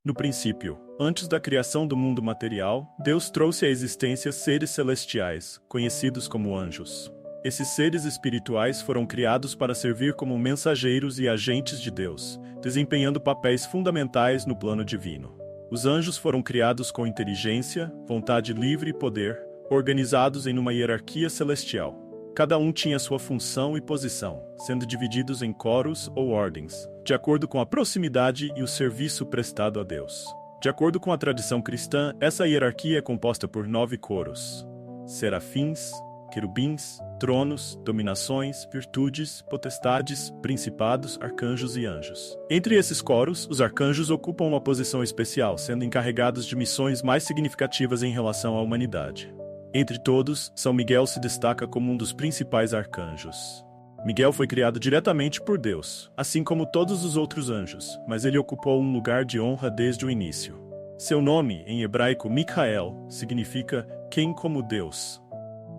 No princípio, antes da criação do mundo material, Deus trouxe à existência seres celestiais, conhecidos como anjos. Esses seres espirituais foram criados para servir como mensageiros e agentes de Deus, desempenhando papéis fundamentais no plano divino. Os anjos foram criados com inteligência, vontade livre e poder, organizados em uma hierarquia celestial. Cada um tinha sua função e posição, sendo divididos em coros ou ordens, de acordo com a proximidade e o serviço prestado a Deus. De acordo com a tradição cristã, essa hierarquia é composta por 9 coros: serafins, querubins, tronos, dominações, virtudes, potestades, principados, arcanjos e anjos. Entre esses coros, os arcanjos ocupam uma posição especial, sendo encarregados de missões mais significativas em relação à humanidade. Entre todos, São Miguel se destaca como um dos principais arcanjos. Miguel foi criado diretamente por Deus, assim como todos os outros anjos, mas ele ocupou um lugar de honra desde o início. Seu nome, em hebraico Micael, significa quem como Deus.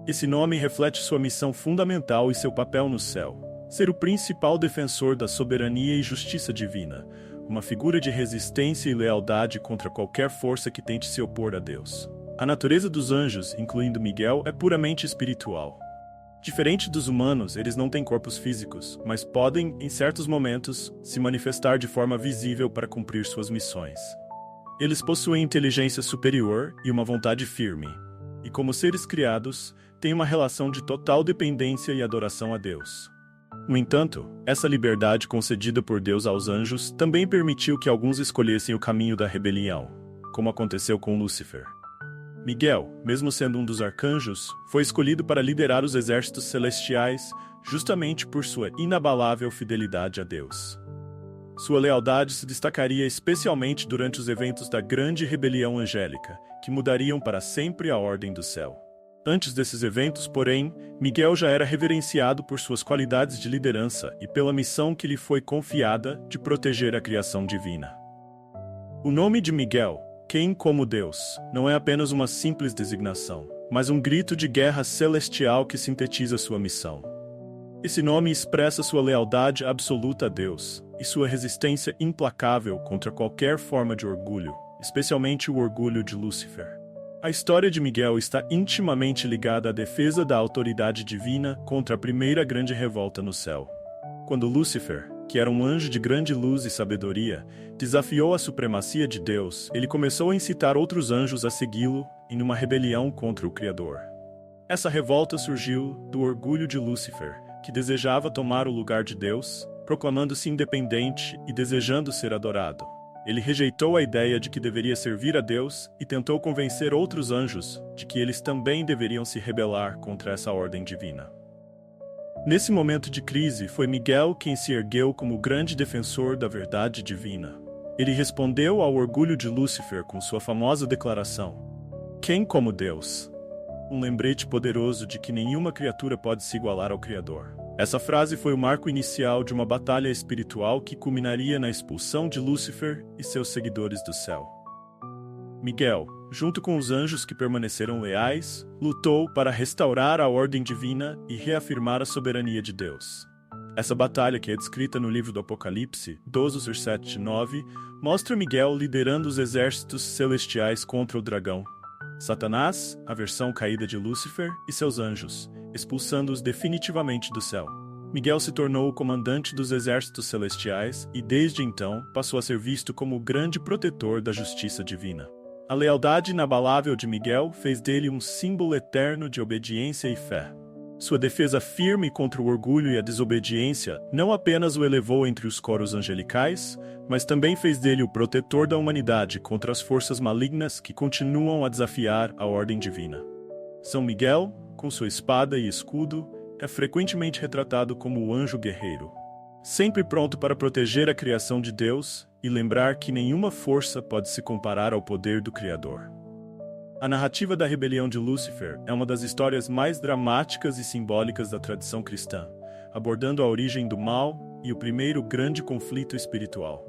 Esse nome reflete sua missão fundamental e seu papel no céu: ser o principal defensor da soberania e justiça divina, uma figura de resistência e lealdade contra qualquer força que tente se opor a Deus. A natureza dos anjos, incluindo Miguel, é puramente espiritual. Diferente dos humanos, eles não têm corpos físicos, mas podem, em certos momentos, se manifestar de forma visível para cumprir suas missões. Eles possuem inteligência superior e uma vontade firme, e como seres criados, têm uma relação de total dependência e adoração a Deus. No entanto, essa liberdade concedida por Deus aos anjos também permitiu que alguns escolhessem o caminho da rebelião, como aconteceu com Lúcifer. Miguel, mesmo sendo um dos arcanjos, foi escolhido para liderar os exércitos celestiais justamente por sua inabalável fidelidade a Deus. Sua lealdade se destacaria especialmente durante os eventos da Grande Rebelião Angélica, que mudariam para sempre a ordem do céu. Antes desses eventos, porém, Miguel já era reverenciado por suas qualidades de liderança e pela missão que lhe foi confiada de proteger a criação divina. O nome de Miguel, quem como Deus, não é apenas uma simples designação, mas um grito de guerra celestial que sintetiza sua missão. Esse nome expressa sua lealdade absoluta a Deus e sua resistência implacável contra qualquer forma de orgulho, especialmente o orgulho de Lúcifer. A história de Miguel está intimamente ligada à defesa da autoridade divina contra a primeira grande revolta no céu. Quando Lúcifer, que era um anjo de grande luz e sabedoria, desafiou a supremacia de Deus, ele começou a incitar outros anjos a segui-lo em uma rebelião contra o Criador. Essa revolta surgiu do orgulho de Lúcifer, que desejava tomar o lugar de Deus, proclamando-se independente e desejando ser adorado. Ele rejeitou a ideia de que deveria servir a Deus e tentou convencer outros anjos de que eles também deveriam se rebelar contra essa ordem divina. Nesse momento de crise, foi Miguel quem se ergueu como grande defensor da verdade divina. Ele respondeu ao orgulho de Lúcifer com sua famosa declaração: "Quem como Deus?" Um lembrete poderoso de que nenhuma criatura pode se igualar ao Criador. Essa frase foi o marco inicial de uma batalha espiritual que culminaria na expulsão de Lúcifer e seus seguidores do céu. Miguel, junto com os anjos que permaneceram leais, lutou para restaurar a ordem divina e reafirmar a soberania de Deus. Essa batalha, que é descrita no livro do Apocalipse, 12:7-9, mostra Miguel liderando os exércitos celestiais contra o dragão, Satanás, a versão caída de Lúcifer, e seus anjos, expulsando-os definitivamente do céu. Miguel se tornou o comandante dos exércitos celestiais e, desde então, passou a ser visto como o grande protetor da justiça divina. A lealdade inabalável de Miguel fez dele um símbolo eterno de obediência e fé. Sua defesa firme contra o orgulho e a desobediência não apenas o elevou entre os coros angelicais, mas também fez dele o protetor da humanidade contra as forças malignas que continuam a desafiar a ordem divina. São Miguel, com sua espada e escudo, é frequentemente retratado como o anjo guerreiro, sempre pronto para proteger a criação de Deus e lembrar que nenhuma força pode se comparar ao poder do Criador. A narrativa da rebelião de Lúcifer é uma das histórias mais dramáticas e simbólicas da tradição cristã, abordando a origem do mal e o primeiro grande conflito espiritual.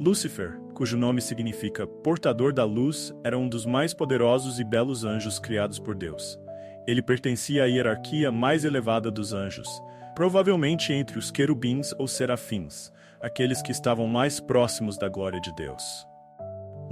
Lúcifer, cujo nome significa portador da luz, era um dos mais poderosos e belos anjos criados por Deus. Ele pertencia à hierarquia mais elevada dos anjos, provavelmente entre os querubins ou serafins, aqueles que estavam mais próximos da glória de Deus.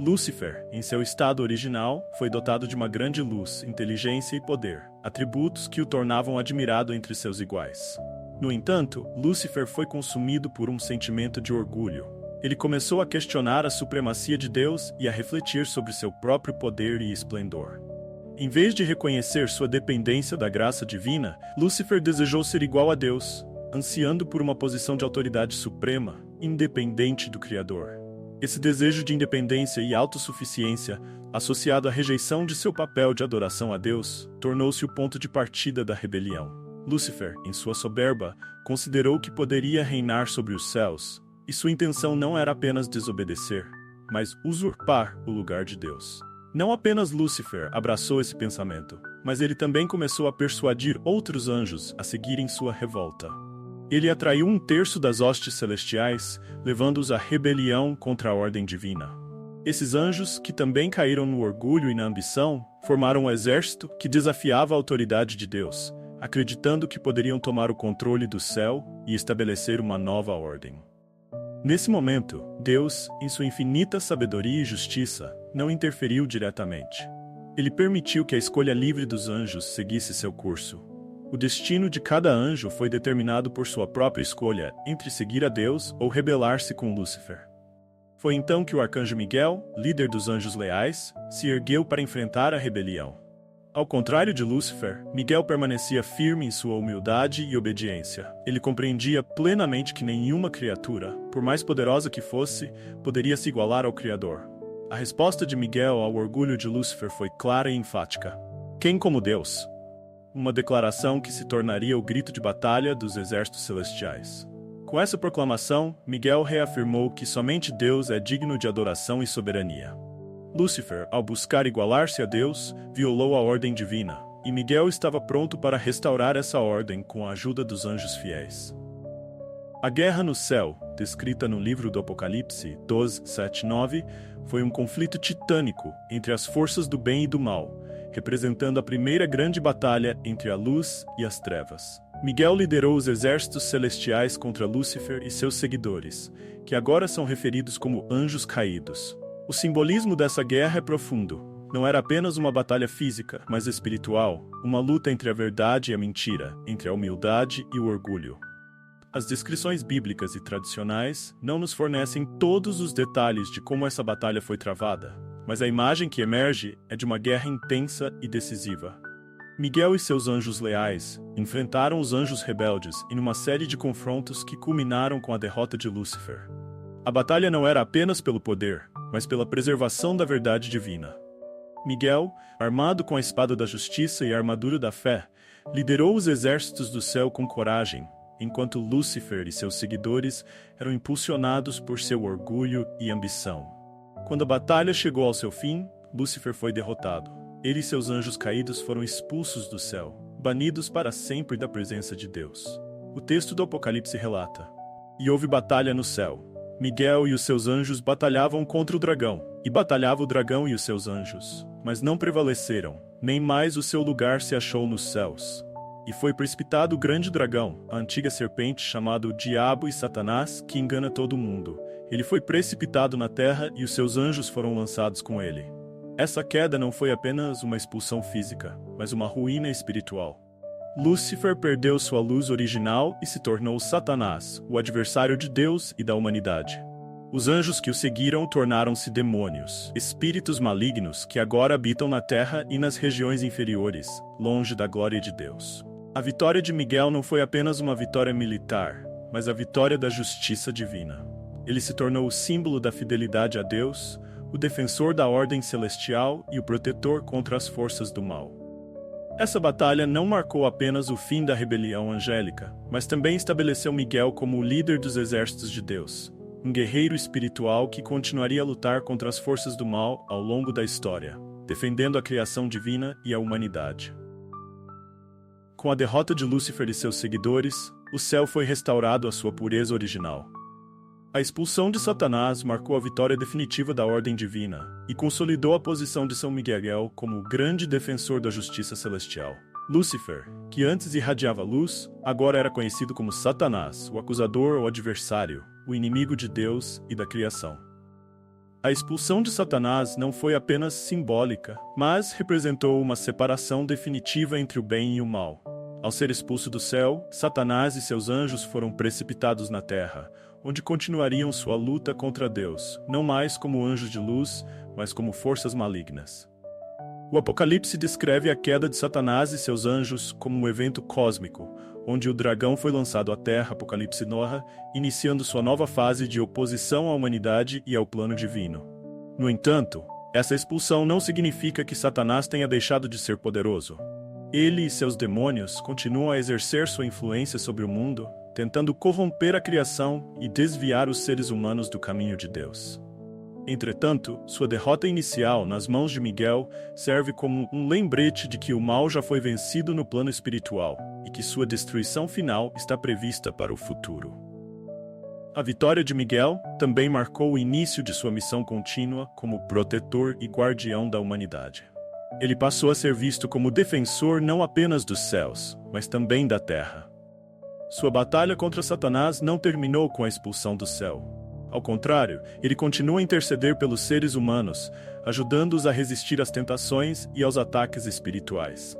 Lúcifer, em seu estado original, foi dotado de uma grande luz, inteligência e poder, atributos que o tornavam admirado entre seus iguais. No entanto, Lúcifer foi consumido por um sentimento de orgulho. Ele começou a questionar a supremacia de Deus e a refletir sobre seu próprio poder e esplendor. Em vez de reconhecer sua dependência da graça divina, Lúcifer desejou ser igual a Deus, ansiando por uma posição de autoridade suprema, independente do Criador. Esse desejo de independência e autossuficiência, associado à rejeição de seu papel de adoração a Deus, tornou-se o ponto de partida da rebelião. Lúcifer, em sua soberba, considerou que poderia reinar sobre os céus, e sua intenção não era apenas desobedecer, mas usurpar o lugar de Deus. Não apenas Lúcifer abraçou esse pensamento, mas ele também começou a persuadir outros anjos a seguirem sua revolta. Ele atraiu 1/3 das hostes celestiais, levando-os à rebelião contra a ordem divina. Esses anjos, que também caíram no orgulho e na ambição, formaram um exército que desafiava a autoridade de Deus, acreditando que poderiam tomar o controle do céu e estabelecer uma nova ordem. Nesse momento, Deus, em sua infinita sabedoria e justiça, não interferiu diretamente. Ele permitiu que a escolha livre dos anjos seguisse seu curso. O destino de cada anjo foi determinado por sua própria escolha entre seguir a Deus ou rebelar-se com Lúcifer. Foi então que o arcanjo Miguel, líder dos anjos leais, se ergueu para enfrentar a rebelião. Ao contrário de Lúcifer, Miguel permanecia firme em sua humildade e obediência. Ele compreendia plenamente que nenhuma criatura, por mais poderosa que fosse, poderia se igualar ao Criador. A resposta de Miguel ao orgulho de Lúcifer foi clara e enfática: "Quem como Deus?" Uma declaração que se tornaria o grito de batalha dos exércitos celestiais. Com essa proclamação, Miguel reafirmou que somente Deus é digno de adoração e soberania. Lúcifer, ao buscar igualar-se a Deus, violou a ordem divina, e Miguel estava pronto para restaurar essa ordem com a ajuda dos anjos fiéis. A guerra no céu, descrita no livro do Apocalipse 12:7-9, foi um conflito titânico entre as forças do bem e do mal, representando a primeira grande batalha entre a luz e as trevas. Miguel liderou os exércitos celestiais contra Lúcifer e seus seguidores, que agora são referidos como anjos caídos. O simbolismo dessa guerra é profundo. Não era apenas uma batalha física, mas espiritual, uma luta entre a verdade e a mentira, entre a humildade e o orgulho. As descrições bíblicas e tradicionais não nos fornecem todos os detalhes de como essa batalha foi travada, mas a imagem que emerge é de uma guerra intensa e decisiva. Miguel e seus anjos leais enfrentaram os anjos rebeldes em uma série de confrontos que culminaram com a derrota de Lúcifer. A batalha não era apenas pelo poder, mas pela preservação da verdade divina. Miguel, armado com a espada da justiça e a armadura da fé, liderou os exércitos do céu com coragem, enquanto Lúcifer e seus seguidores eram impulsionados por seu orgulho e ambição. Quando a batalha chegou ao seu fim, Lúcifer foi derrotado. Ele e seus anjos caídos foram expulsos do céu, banidos para sempre da presença de Deus. O texto do Apocalipse relata: "E houve batalha no céu. Miguel e os seus anjos batalhavam contra o dragão, e batalhava o dragão e os seus anjos, mas não prevaleceram, nem mais o seu lugar se achou nos céus. E foi precipitado o grande dragão, a antiga serpente chamado Diabo e Satanás, que engana todo mundo. Ele foi precipitado na terra e os seus anjos foram lançados com ele." Essa queda não foi apenas uma expulsão física, mas uma ruína espiritual. Lúcifer perdeu sua luz original e se tornou Satanás, o adversário de Deus e da humanidade. Os anjos que o seguiram tornaram-se demônios, espíritos malignos que agora habitam na terra e nas regiões inferiores, longe da glória de Deus. A vitória de Miguel não foi apenas uma vitória militar, mas a vitória da justiça divina. Ele se tornou o símbolo da fidelidade a Deus, o defensor da ordem celestial e o protetor contra as forças do mal. Essa batalha não marcou apenas o fim da rebelião angélica, mas também estabeleceu Miguel como o líder dos exércitos de Deus, um guerreiro espiritual que continuaria a lutar contra as forças do mal ao longo da história, defendendo a criação divina e a humanidade. Com a derrota de Lúcifer e seus seguidores, o céu foi restaurado à sua pureza original. A expulsão de Satanás marcou a vitória definitiva da ordem divina e consolidou a posição de São Miguel como o grande defensor da justiça celestial. Lúcifer, que antes irradiava luz, agora era conhecido como Satanás, o acusador ou adversário, o inimigo de Deus e da criação. A expulsão de Satanás não foi apenas simbólica, mas representou uma separação definitiva entre o bem e o mal. Ao ser expulso do céu, Satanás e seus anjos foram precipitados na terra, onde continuariam sua luta contra Deus, não mais como anjos de luz, mas como forças malignas. O Apocalipse descreve a queda de Satanás e seus anjos como um evento cósmico, onde o dragão foi lançado à terra, Apocalipse Noha, iniciando sua nova fase de oposição à humanidade e ao plano divino. No entanto, essa expulsão não significa que Satanás tenha deixado de ser poderoso. Ele e seus demônios continuam a exercer sua influência sobre o mundo, tentando corromper a criação e desviar os seres humanos do caminho de Deus. Entretanto, sua derrota inicial nas mãos de Miguel serve como um lembrete de que o mal já foi vencido no plano espiritual e que sua destruição final está prevista para o futuro. A vitória de Miguel também marcou o início de sua missão contínua como protetor e guardião da humanidade. Ele passou a ser visto como defensor não apenas dos céus, mas também da terra. Sua batalha contra Satanás não terminou com a expulsão do céu. Ao contrário, ele continua a interceder pelos seres humanos, ajudando-os a resistir às tentações e aos ataques espirituais.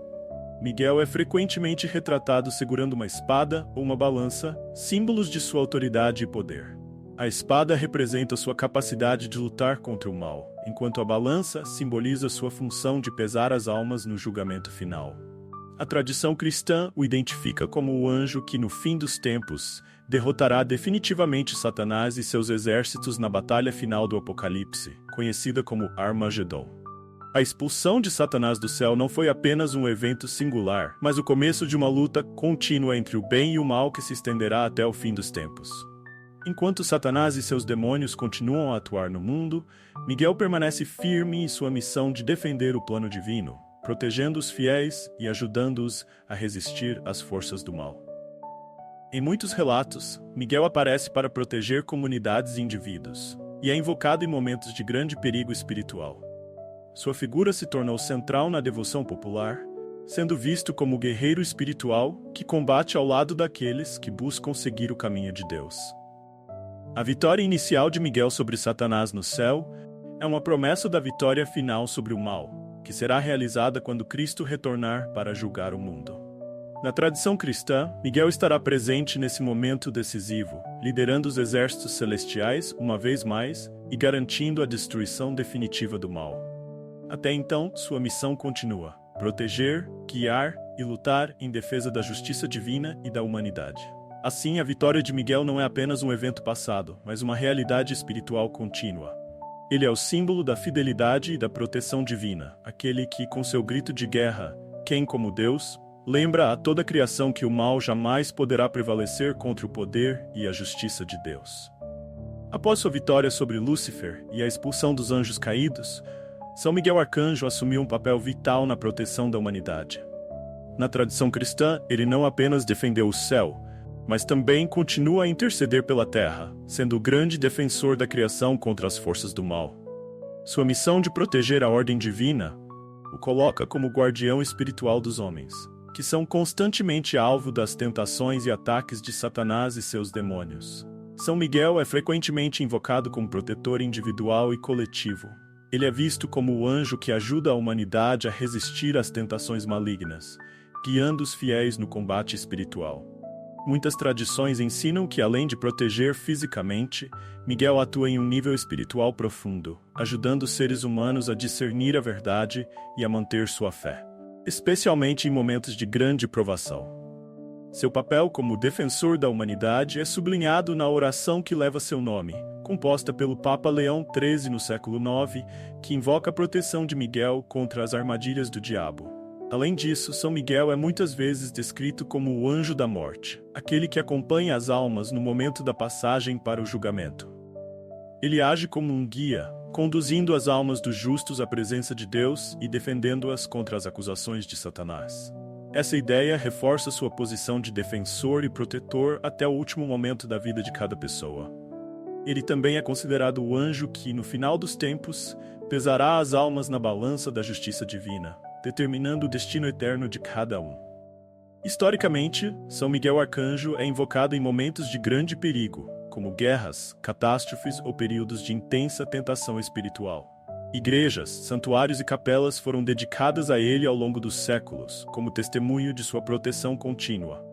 Miguel é frequentemente retratado segurando uma espada ou uma balança, símbolos de sua autoridade e poder. A espada representa sua capacidade de lutar contra o mal, enquanto a balança simboliza sua função de pesar as almas no julgamento final. A tradição cristã o identifica como o anjo que, no fim dos tempos, derrotará definitivamente Satanás e seus exércitos na batalha final do Apocalipse, conhecida como Armagedon. A expulsão de Satanás do céu não foi apenas um evento singular, mas o começo de uma luta contínua entre o bem e o mal que se estenderá até o fim dos tempos. Enquanto Satanás e seus demônios continuam a atuar no mundo, Miguel permanece firme em sua missão de defender o plano divino, protegendo os fiéis e ajudando-os a resistir às forças do mal. Em muitos relatos, Miguel aparece para proteger comunidades e indivíduos, e é invocado em momentos de grande perigo espiritual. Sua figura se tornou central na devoção popular, sendo visto como o guerreiro espiritual que combate ao lado daqueles que buscam seguir o caminho de Deus. A vitória inicial de Miguel sobre Satanás no céu é uma promessa da vitória final sobre o mal, que será realizada quando Cristo retornar para julgar o mundo. Na tradição cristã, Miguel estará presente nesse momento decisivo, liderando os exércitos celestiais uma vez mais e garantindo a destruição definitiva do mal. Até então, sua missão continua: proteger, guiar e lutar em defesa da justiça divina e da humanidade. Assim, a vitória de Miguel não é apenas um evento passado, mas uma realidade espiritual contínua. Ele é o símbolo da fidelidade e da proteção divina, aquele que, com seu grito de guerra, quem como Deus, lembra a toda a criação que o mal jamais poderá prevalecer contra o poder e a justiça de Deus. Após sua vitória sobre Lúcifer e a expulsão dos anjos caídos, São Miguel Arcanjo assumiu um papel vital na proteção da humanidade. Na tradição cristã, ele não apenas defendeu o céu, mas também continua a interceder pela terra, sendo o grande defensor da criação contra as forças do mal. Sua missão de proteger a ordem divina o coloca como guardião espiritual dos homens, que são constantemente alvo das tentações e ataques de Satanás e seus demônios. São Miguel é frequentemente invocado como protetor individual e coletivo. Ele é visto como o anjo que ajuda a humanidade a resistir às tentações malignas, guiando os fiéis no combate espiritual. Muitas tradições ensinam que, além de proteger fisicamente, Miguel atua em um nível espiritual profundo, ajudando os seres humanos a discernir a verdade e a manter sua fé, especialmente em momentos de grande provação. Seu papel como defensor da humanidade é sublinhado na oração que leva seu nome, composta pelo Papa Leão XIII no século IX, que invoca a proteção de Miguel contra as armadilhas do diabo. Além disso, São Miguel é muitas vezes descrito como o anjo da morte, aquele que acompanha as almas no momento da passagem para o julgamento. Ele age como um guia, conduzindo as almas dos justos à presença de Deus e defendendo-as contra as acusações de Satanás. Essa ideia reforça sua posição de defensor e protetor até o último momento da vida de cada pessoa. Ele também é considerado o anjo que, no final dos tempos, pesará as almas na balança da justiça divina, determinando o destino eterno de cada um. Historicamente, São Miguel Arcanjo é invocado em momentos de grande perigo, como guerras, catástrofes ou períodos de intensa tentação espiritual. Igrejas, santuários e capelas foram dedicadas a ele ao longo dos séculos, como testemunho de sua proteção contínua.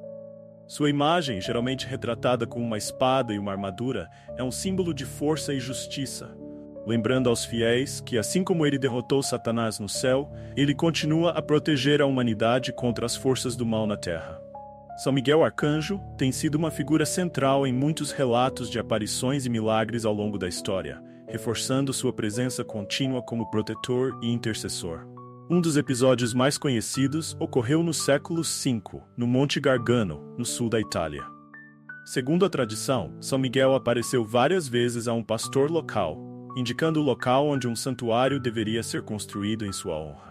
Sua imagem, geralmente retratada com uma espada e uma armadura, é um símbolo de força e justiça, lembrando aos fiéis que, assim como ele derrotou Satanás no céu, ele continua a proteger a humanidade contra as forças do mal na terra. São Miguel Arcanjo tem sido uma figura central em muitos relatos de aparições e milagres ao longo da história, reforçando sua presença contínua como protetor e intercessor. Um dos episódios mais conhecidos ocorreu no século V, no Monte Gargano, no sul da Itália. Segundo a tradição, São Miguel apareceu várias vezes a um pastor local, indicando o local onde um santuário deveria ser construído em sua honra.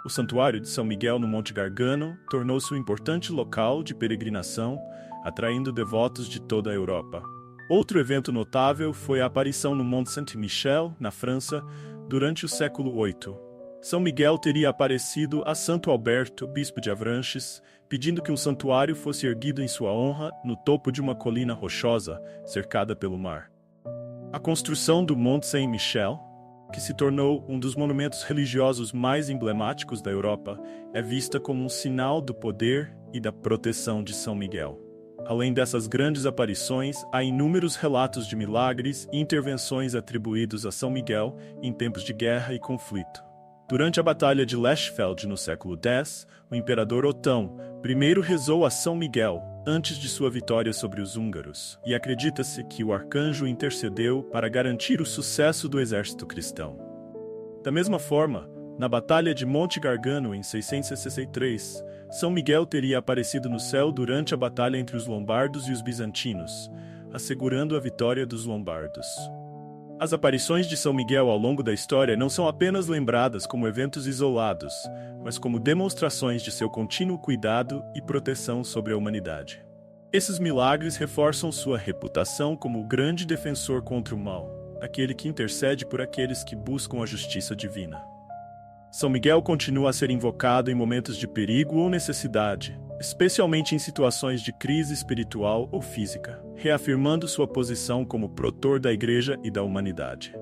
O Santuário de São Miguel no Monte Gargano tornou-se um importante local de peregrinação, atraindo devotos de toda a Europa. Outro evento notável foi a aparição no Monte Saint-Michel, na França, durante o século VIII. São Miguel teria aparecido a Santo Alberto, bispo de Avranches, pedindo que um santuário fosse erguido em sua honra no topo de uma colina rochosa, cercada pelo mar. A construção do Monte Saint-Michel, que se tornou um dos monumentos religiosos mais emblemáticos da Europa, é vista como um sinal do poder e da proteção de São Miguel. Além dessas grandes aparições, há inúmeros relatos de milagres e intervenções atribuídos a São Miguel em tempos de guerra e conflito. Durante a Batalha de Lechfeld no século X, o imperador Otão primeiro rezou a São Miguel antes de sua vitória sobre os húngaros, e acredita-se que o arcanjo intercedeu para garantir o sucesso do exército cristão. Da mesma forma, na Batalha de Monte Gargano em 663, São Miguel teria aparecido no céu durante a batalha entre os lombardos e os bizantinos, assegurando a vitória dos lombardos. As aparições de São Miguel ao longo da história não são apenas lembradas como eventos isolados, mas como demonstrações de seu contínuo cuidado e proteção sobre a humanidade. Esses milagres reforçam sua reputação como o grande defensor contra o mal, aquele que intercede por aqueles que buscam a justiça divina. São Miguel continua a ser invocado em momentos de perigo ou necessidade, especialmente em situações de crise espiritual ou física, reafirmando sua posição como protetor da Igreja e da humanidade.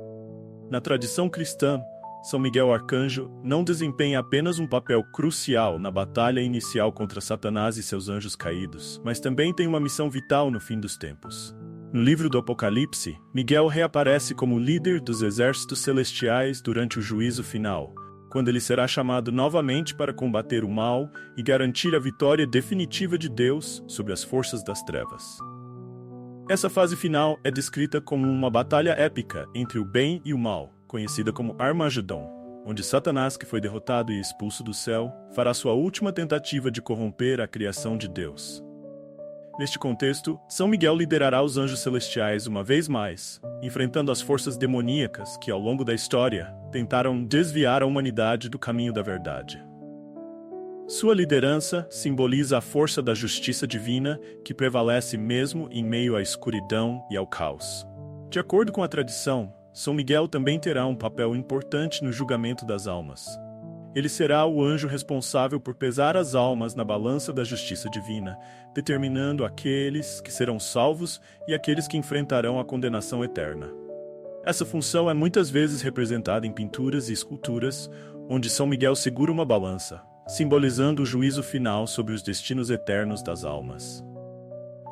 Na tradição cristã, São Miguel Arcanjo não desempenha apenas um papel crucial na batalha inicial contra Satanás e seus anjos caídos, mas também tem uma missão vital no fim dos tempos. No livro do Apocalipse, Miguel reaparece como líder dos exércitos celestiais durante o juízo final, quando ele será chamado novamente para combater o mal e garantir a vitória definitiva de Deus sobre as forças das trevas. Essa fase final é descrita como uma batalha épica entre o bem e o mal, conhecida como Armagedon, onde Satanás, que foi derrotado e expulso do céu, fará sua última tentativa de corromper a criação de Deus. Neste contexto, São Miguel liderará os anjos celestiais uma vez mais, enfrentando as forças demoníacas que, ao longo da história, tentaram desviar a humanidade do caminho da verdade. Sua liderança simboliza a força da justiça divina que prevalece mesmo em meio à escuridão e ao caos. De acordo com a tradição, São Miguel também terá um papel importante no julgamento das almas. Ele será o anjo responsável por pesar as almas na balança da justiça divina, determinando aqueles que serão salvos e aqueles que enfrentarão a condenação eterna. Essa função é muitas vezes representada em pinturas e esculturas, onde São Miguel segura uma balança, simbolizando o juízo final sobre os destinos eternos das almas.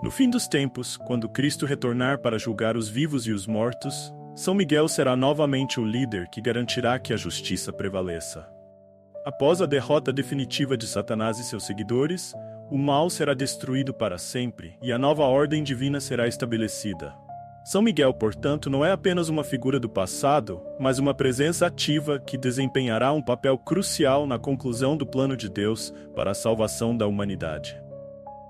No fim dos tempos, quando Cristo retornar para julgar os vivos e os mortos, São Miguel será novamente o líder que garantirá que a justiça prevaleça. Após a derrota definitiva de Satanás e seus seguidores, o mal será destruído para sempre e a nova ordem divina será estabelecida. São Miguel, portanto, não é apenas uma figura do passado, mas uma presença ativa que desempenhará um papel crucial na conclusão do plano de Deus para a salvação da humanidade.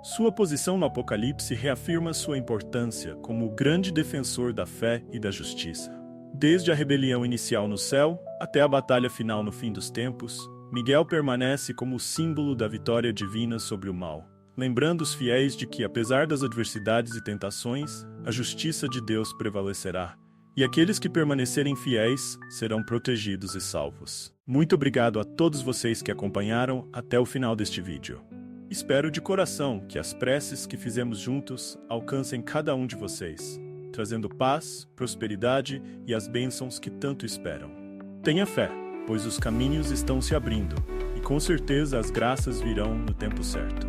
Sua posição no Apocalipse reafirma sua importância como o grande defensor da fé e da justiça. Desde a rebelião inicial no céu até a batalha final no fim dos tempos, Miguel permanece como o símbolo da vitória divina sobre o mal, lembrando os fiéis de que, apesar das adversidades e tentações, a justiça de Deus prevalecerá, e aqueles que permanecerem fiéis serão protegidos e salvos. Muito obrigado a todos vocês que acompanharam até o final deste vídeo. Espero de coração que as preces que fizemos juntos alcancem cada um de vocês. trazendo paz, prosperidade e as bênçãos que tanto esperam. Tenha fé, pois os caminhos estão se abrindo, e com certeza as graças virão no tempo certo.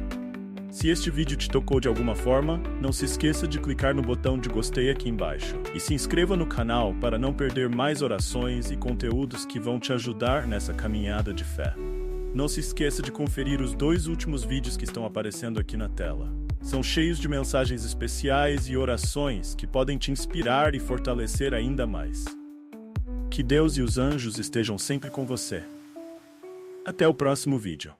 Se este vídeo te tocou de alguma forma, não se esqueça de clicar no botão de gostei aqui embaixo. E se inscreva no canal para não perder mais orações e conteúdos que vão te ajudar nessa caminhada de fé. Não se esqueça de conferir os 2 últimos vídeos que estão aparecendo aqui na tela. São cheios de mensagens especiais e orações que podem te inspirar e fortalecer ainda mais. Que Deus e os anjos estejam sempre com você. Até o próximo vídeo.